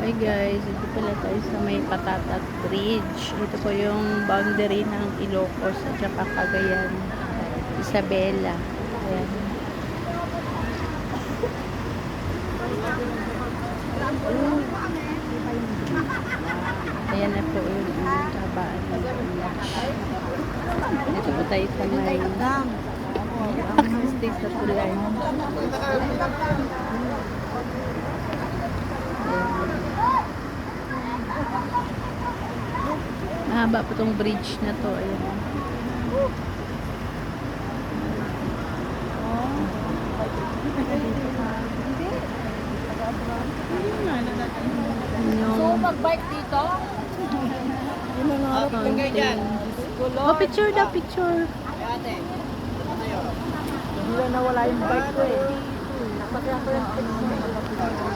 Hi guys, ito pala tayo sa may Patatat Bridge. Ito po yung boundary ng Ilocos at saka Cagayan, Isabela. Ayan. Ayan na po yung tabaan ng bridge. Ito po tayo sa may access sa tulay. Mahaba po tong bridge na to. Ayan. So, mag-bike dito? Oh, picture daw, picture. Hindi na nawala yung bike ko eh. Nakasakyan ko yung